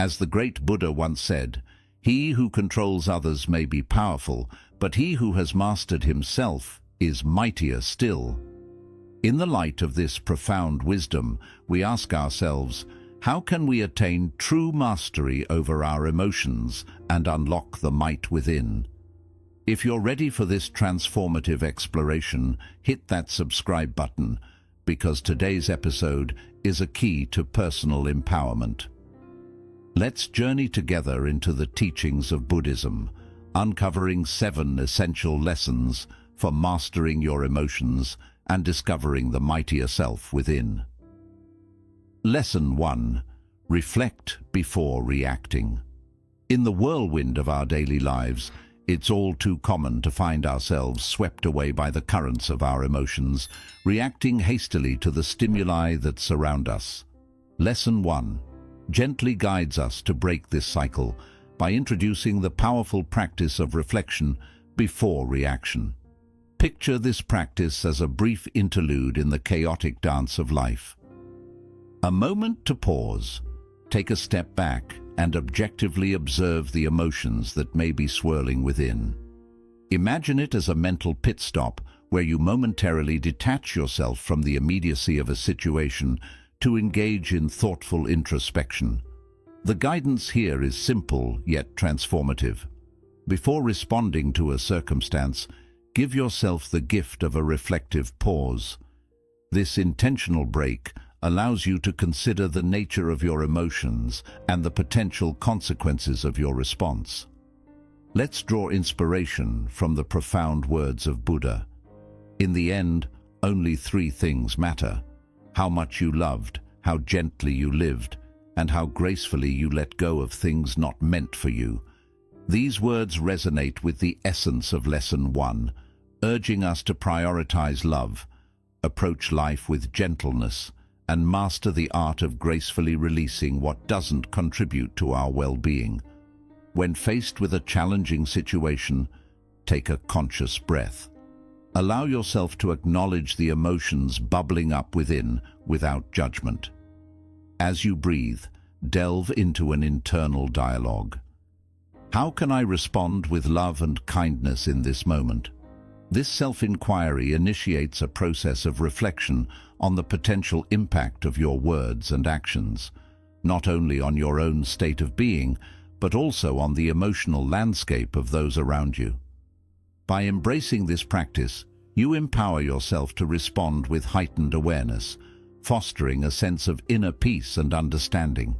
As the great Buddha once said, "He who controls others may be powerful, but he who has mastered himself is mightier still." In the light of this profound wisdom, we ask ourselves, how can we attain true mastery over our emotions and unlock the might within? If you're ready for this transformative exploration, hit that subscribe button, because today's episode is a key to personal empowerment. Let's journey together into the teachings of Buddhism, uncovering 7 essential lessons for mastering your emotions and discovering the mightier self within. Lesson 1. Reflect before reacting. In the whirlwind of our daily lives, it's all too common to find ourselves swept away by the currents of our emotions, reacting hastily to the stimuli that surround us. Lesson 1 gently guides us to break this cycle by introducing the powerful practice of reflection before reaction. Picture this practice as a brief interlude in the chaotic dance of life. A moment to pause, take a step back, and objectively observe the emotions that may be swirling within. Imagine it as a mental pit stop where you momentarily detach yourself from the immediacy of a situation to engage in thoughtful introspection. The guidance here is simple yet transformative. Before responding to a circumstance, give yourself the gift of a reflective pause. This intentional break allows you to consider the nature of your emotions and the potential consequences of your response. Let's draw inspiration from the profound words of Buddha. In the end, only 3 things matter: how much you loved, how gently you lived, and how gracefully you let go of things not meant for you. These words resonate with the essence of Lesson 1, urging us to prioritize love, approach life with gentleness, and master the art of gracefully releasing what doesn't contribute to our well-being. When faced with a challenging situation, take a conscious breath. Allow yourself to acknowledge the emotions bubbling up within without judgment. As you breathe, delve into an internal dialogue. How can I respond with love and kindness in this moment? This self-inquiry initiates a process of reflection on the potential impact of your words and actions, not only on your own state of being, but also on the emotional landscape of those around you. By embracing this practice, you empower yourself to respond with heightened awareness, fostering a sense of inner peace and understanding.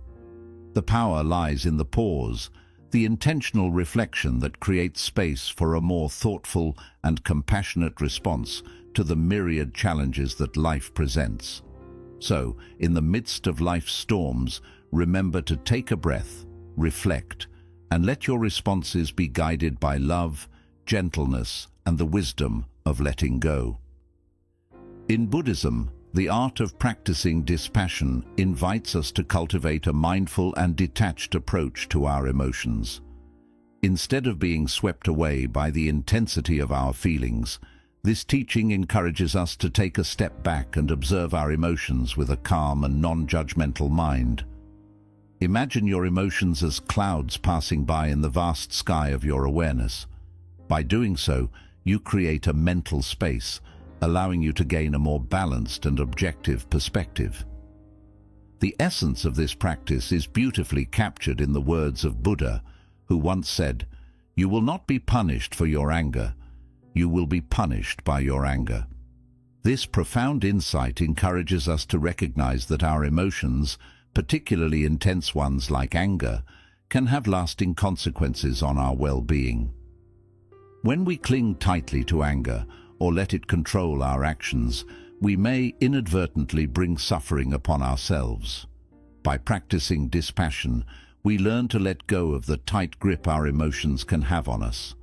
The power lies in the pause, the intentional reflection that creates space for a more thoughtful and compassionate response to the myriad challenges that life presents. So, in the midst of life's storms, remember to take a breath, reflect, and let your responses be guided by love, gentleness, and the wisdom of letting go. In Buddhism, the art of practicing dispassion invites us to cultivate a mindful and detached approach to our emotions. Instead of being swept away by the intensity of our feelings, this teaching encourages us to take a step back and observe our emotions with a calm and non-judgmental mind. Imagine your emotions as clouds passing by in the vast sky of your awareness. By doing so, you create a mental space, allowing you to gain a more balanced and objective perspective. The essence of this practice is beautifully captured in the words of Buddha, who once said, "You will not be punished for your anger. You will be punished by your anger." This profound insight encourages us to recognize that our emotions, particularly intense ones like anger, can have lasting consequences on our well-being. When we cling tightly to anger or let it control our actions, we may inadvertently bring suffering upon ourselves. By practicing dispassion, we learn to let go of the tight grip our emotions can have on us.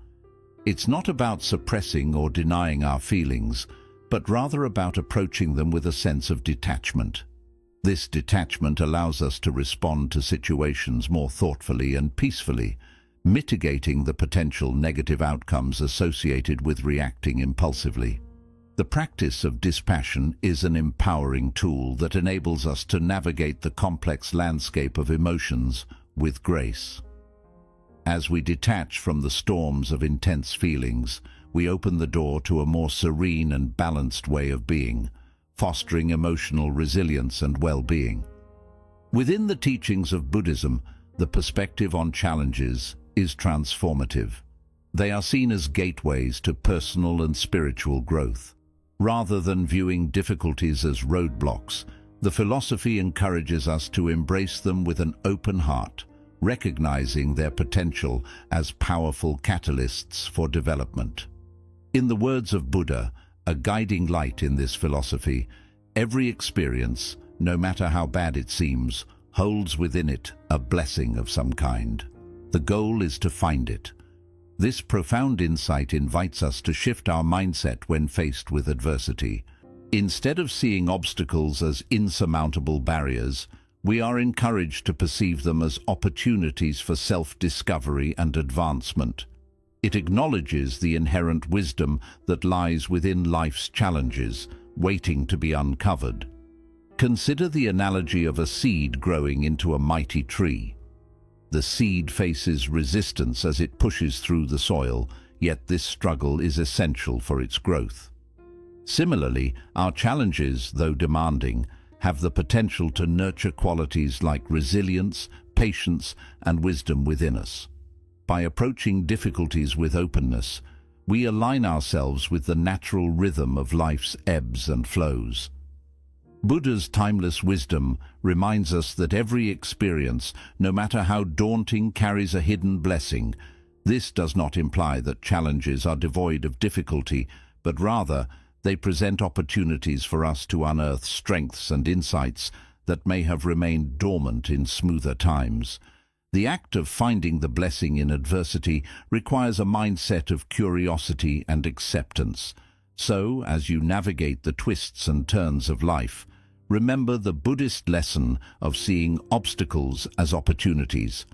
It's not about suppressing or denying our feelings, but rather about approaching them with a sense of detachment. This detachment allows us to respond to situations more thoughtfully and peacefully, mitigating the potential negative outcomes associated with reacting impulsively. The practice of dispassion is an empowering tool that enables us to navigate the complex landscape of emotions with grace. As we detach from the storms of intense feelings, we open the door to a more serene and balanced way of being, fostering emotional resilience and well-being. Within the teachings of Buddhism, the perspective on challenges is transformative. They are seen as gateways to personal and spiritual growth. Rather than viewing difficulties as roadblocks, the philosophy encourages us to embrace them with an open heart, recognizing their potential as powerful catalysts for development. In the words of Buddha, a guiding light in this philosophy, every experience, no matter how bad it seems, holds within it a blessing of some kind. The goal is to find it. This profound insight invites us to shift our mindset when faced with adversity. Instead of seeing obstacles as insurmountable barriers, we are encouraged to perceive them as opportunities for self-discovery and advancement. It acknowledges the inherent wisdom that lies within life's challenges, waiting to be uncovered. Consider the analogy of a seed growing into a mighty tree. The seed faces resistance as it pushes through the soil, yet this struggle is essential for its growth. Similarly, our challenges, though demanding, have the potential to nurture qualities like resilience, patience, and wisdom within us. By approaching difficulties with openness, we align ourselves with the natural rhythm of life's ebbs and flows. Buddha's timeless wisdom reminds us that every experience, no matter how daunting, carries a hidden blessing. This does not imply that challenges are devoid of difficulty, but rather they present opportunities for us to unearth strengths and insights that may have remained dormant in smoother times. The act of finding the blessing in adversity requires a mindset of curiosity and acceptance. So, as you navigate the twists and turns of life, remember the Buddhist lesson of seeing obstacles as opportunities.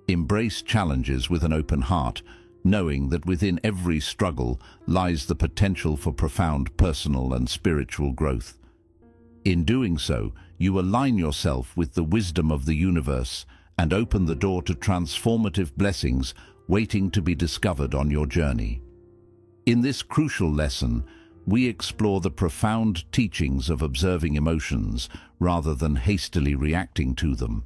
Embrace challenges with an open heart, knowing that within every struggle lies the potential for profound personal and spiritual growth. In doing so, you align yourself with the wisdom of the universe and open the door to transformative blessings waiting to be discovered on your journey. In this crucial lesson, we explore the profound teachings of observing emotions rather than hastily reacting to them.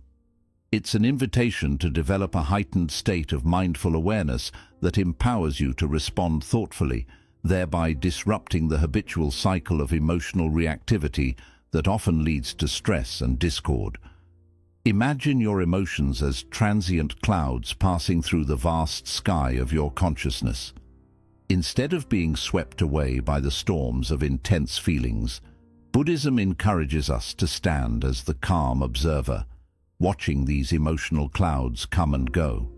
It's an invitation to develop a heightened state of mindful awareness that empowers you to respond thoughtfully, thereby disrupting the habitual cycle of emotional reactivity that often leads to stress and discord. Imagine your emotions as transient clouds passing through the vast sky of your consciousness. Instead of being swept away by the storms of intense feelings, Buddhism encourages us to stand as the calm observer, watching these emotional clouds come and go.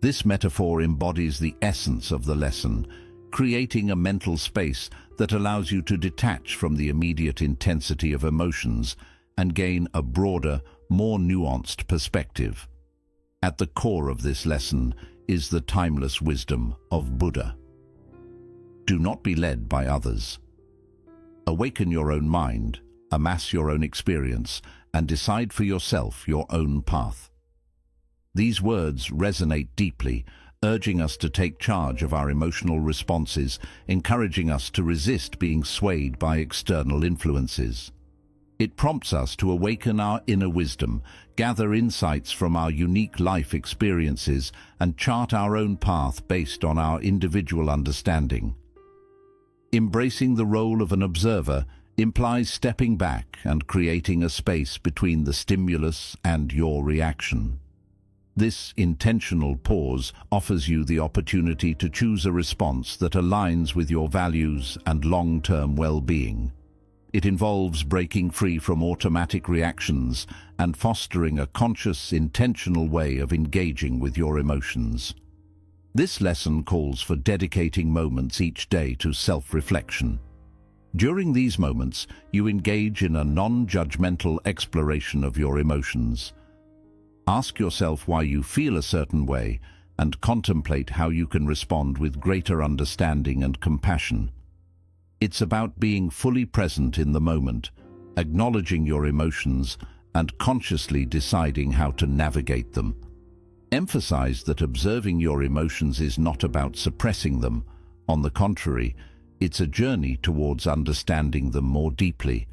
This metaphor embodies the essence of the lesson, creating a mental space that allows you to detach from the immediate intensity of emotions and gain a broader, more nuanced perspective. At the core of this lesson is the timeless wisdom of Buddha. Do not be led by others. Awaken your own mind, amass your own experience, and decide for yourself your own path. These words resonate deeply, urging us to take charge of our emotional responses, encouraging us to resist being swayed by external influences. It prompts us to awaken our inner wisdom, gather insights from our unique life experiences, and chart our own path based on our individual understanding. Embracing the role of an observer implies stepping back and creating a space between the stimulus and your reaction. This intentional pause offers you the opportunity to choose a response that aligns with your values and long-term well-being. It involves breaking free from automatic reactions and fostering a conscious, intentional way of engaging with your emotions. This lesson calls for dedicating moments each day to self-reflection. During these moments, you engage in a non-judgmental exploration of your emotions. Ask yourself why you feel a certain way and contemplate how you can respond with greater understanding and compassion. It's about being fully present in the moment, acknowledging your emotions, and consciously deciding how to navigate them. emphasized that observing your emotions is not about suppressing them. On the contrary, it's a journey towards understanding them more deeply.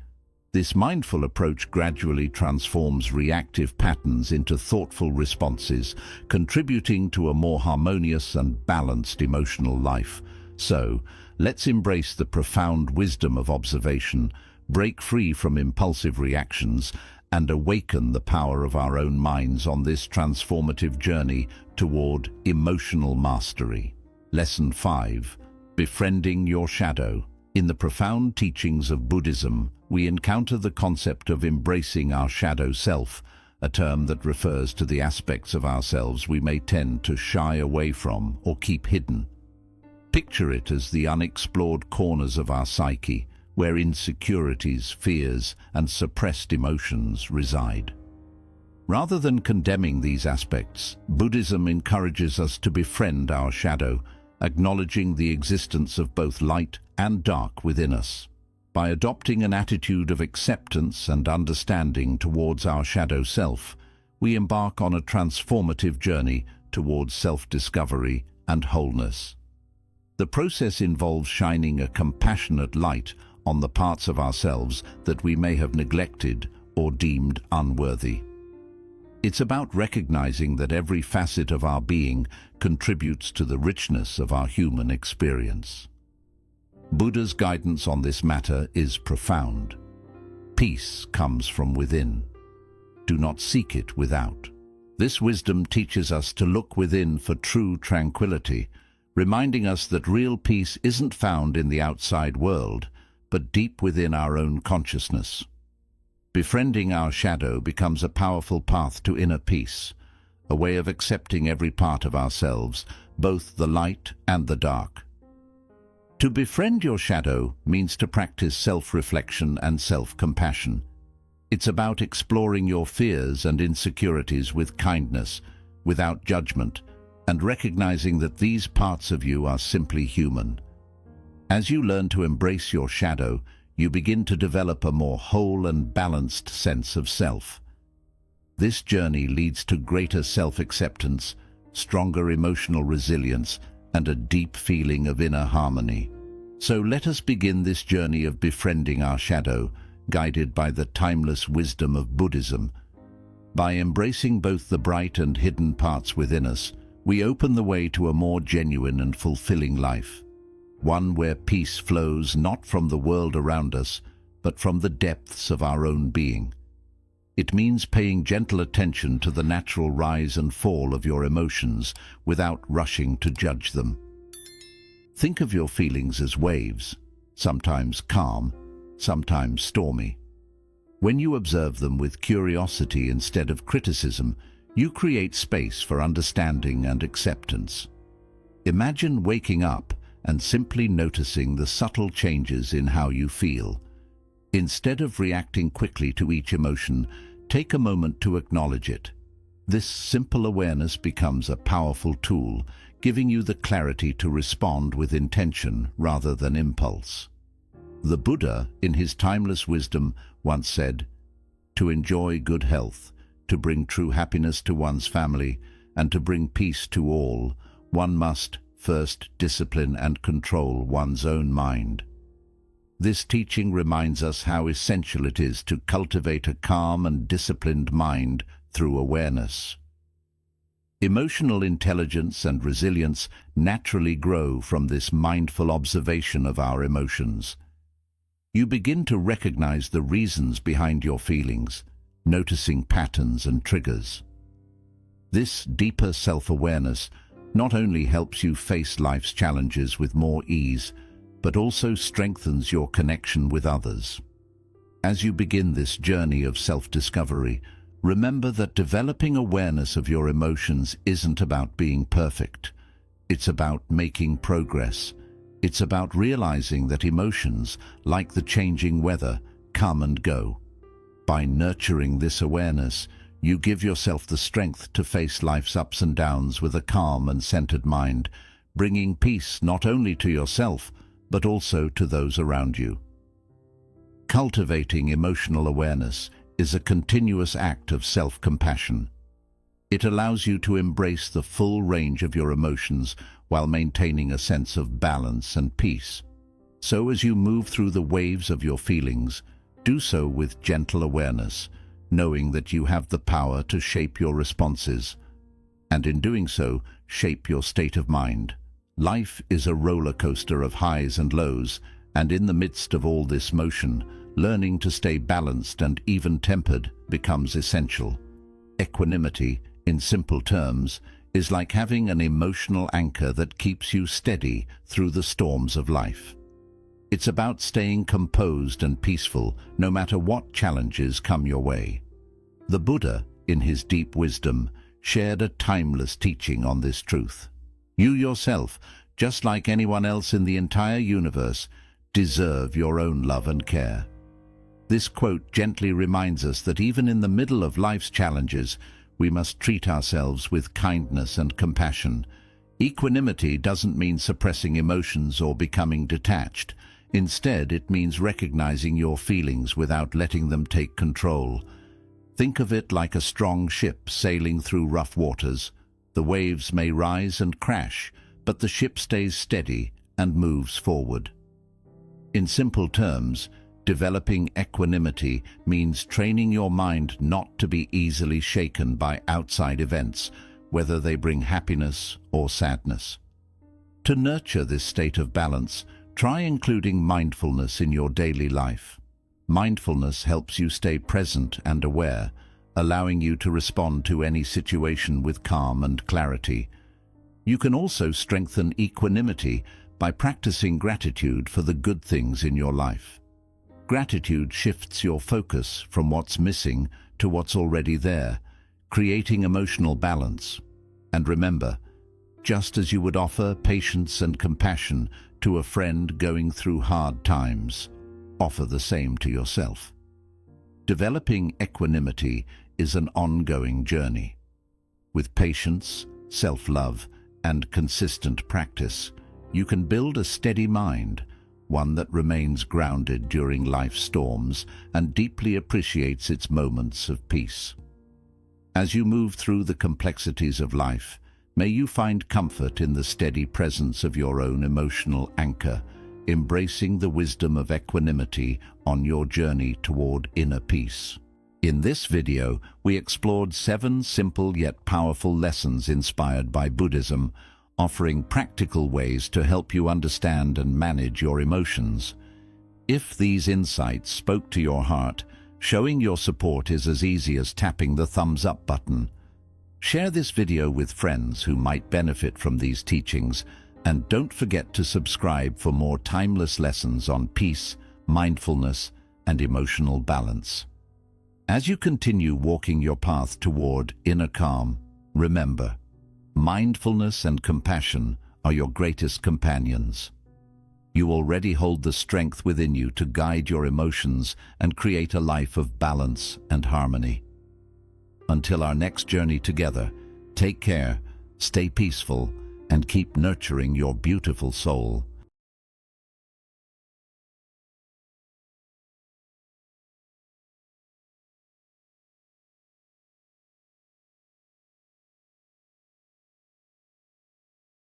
This mindful approach gradually transforms reactive patterns into thoughtful responses, contributing to a more harmonious and balanced emotional life. So, let's embrace the profound wisdom of observation, break free from impulsive reactions, and awaken the power of our own minds on this transformative journey toward emotional mastery. Lesson 5. Befriending your shadow. In the profound teachings of Buddhism, we encounter the concept of embracing our shadow self, a term that refers to the aspects of ourselves we may tend to shy away from or keep hidden. Picture it as the unexplored corners of our psyche, where insecurities, fears, and suppressed emotions reside. Rather than condemning these aspects, Buddhism encourages us to befriend our shadow, acknowledging the existence of both light and dark within us. By adopting an attitude of acceptance and understanding towards our shadow self, we embark on a transformative journey towards self-discovery and wholeness. The process involves shining a compassionate light on the parts of ourselves that we may have neglected or deemed unworthy. It's about recognizing that every facet of our being contributes to the richness of our human experience. Buddha's guidance on this matter is profound. Peace comes from within. Do not seek it without. This wisdom teaches us to look within for true tranquility, reminding us that real peace isn't found in the outside world, but deep within our own consciousness. Befriending our shadow becomes a powerful path to inner peace, a way of accepting every part of ourselves, both the light and the dark. To befriend your shadow means to practice self-reflection and self-compassion. It's about exploring your fears and insecurities with kindness, without judgment, and recognizing that these parts of you are simply human. As you learn to embrace your shadow, you begin to develop a more whole and balanced sense of self. This journey leads to greater self-acceptance, stronger emotional resilience, and a deep feeling of inner harmony. So let us begin this journey of befriending our shadow, guided by the timeless wisdom of Buddhism. By embracing both the bright and hidden parts within us, we open the way to a more genuine and fulfilling life. One where peace flows not from the world around us, but from the depths of our own being. It means paying gentle attention to the natural rise and fall of your emotions without rushing to judge them. Think of your feelings as waves, sometimes calm, sometimes stormy. When you observe them with curiosity instead of criticism, you create space for understanding and acceptance. Imagine waking up and simply noticing the subtle changes in how you feel. Instead of reacting quickly to each emotion, take a moment to acknowledge it. This simple awareness becomes a powerful tool, giving you the clarity to respond with intention rather than impulse. The Buddha, in his timeless wisdom, once said, "To enjoy good health, to bring true happiness to one's family, and to bring peace to all, one must first discipline and control one's own mind." This teaching reminds us how essential it is to cultivate a calm and disciplined mind through awareness. Emotional intelligence and resilience naturally grow from this mindful observation of our emotions. You begin to recognize the reasons behind your feelings, noticing patterns and triggers. This deeper self-awareness not only helps you face life's challenges with more ease, but also strengthens your connection with others. As you begin this journey of self-discovery, remember that developing awareness of your emotions isn't about being perfect. It's about making progress. It's about realizing that emotions, like the changing weather, come and go. By nurturing this awareness, you give yourself the strength to face life's ups and downs with a calm and centered mind, bringing peace not only to yourself, but also to those around you. Cultivating emotional awareness is a continuous act of self-compassion. It allows you to embrace the full range of your emotions while maintaining a sense of balance and peace. So as you move through the waves of your feelings, do so with gentle awareness, knowing that you have the power to shape your responses, and in doing so, shape your state of mind. Life is a roller coaster of highs and lows, and in the midst of all this motion, learning to stay balanced and even-tempered becomes essential. Equanimity, in simple terms, is like having an emotional anchor that keeps you steady through the storms of life. It's about staying composed and peaceful no matter what challenges come your way. The Buddha, in his deep wisdom, shared a timeless teaching on this truth. You yourself, just like anyone else in the entire universe, deserve your own love and care. This quote gently reminds us that even in the middle of life's challenges, we must treat ourselves with kindness and compassion. Equanimity doesn't mean suppressing emotions or becoming detached. Instead, it means recognizing your feelings without letting them take control. Think of it like a strong ship sailing through rough waters. The waves may rise and crash, but the ship stays steady and moves forward. In simple terms, developing equanimity means training your mind not to be easily shaken by outside events, whether they bring happiness or sadness. To nurture this state of balance, try including mindfulness in your daily life. Mindfulness helps you stay present and aware, allowing you to respond to any situation with calm and clarity. You can also strengthen equanimity by practicing gratitude for the good things in your life. Gratitude shifts your focus from what's missing to what's already there, creating emotional balance. And remember, just as you would offer patience and compassion to a friend going through hard times, offer the same to yourself. Developing equanimity is an ongoing journey. With patience, self-love, and consistent practice, you can build a steady mind, one that remains grounded during life's storms and deeply appreciates its moments of peace. As you move through the complexities of life, may you find comfort in the steady presence of your own emotional anchor, embracing the wisdom of equanimity on your journey toward inner peace. In this video, we explored 7 simple yet powerful lessons inspired by Buddhism, offering practical ways to help you understand and manage your emotions. If these insights spoke to your heart, showing your support is as easy as tapping the thumbs up button. Share this video with friends who might benefit from these teachings, and don't forget to subscribe for more timeless lessons on peace, mindfulness, and emotional balance. As you continue walking your path toward inner calm, remember, mindfulness and compassion are your greatest companions. You already hold the strength within you to guide your emotions and create a life of balance and harmony. Until our next journey together, take care, stay peaceful, and keep nurturing your beautiful soul.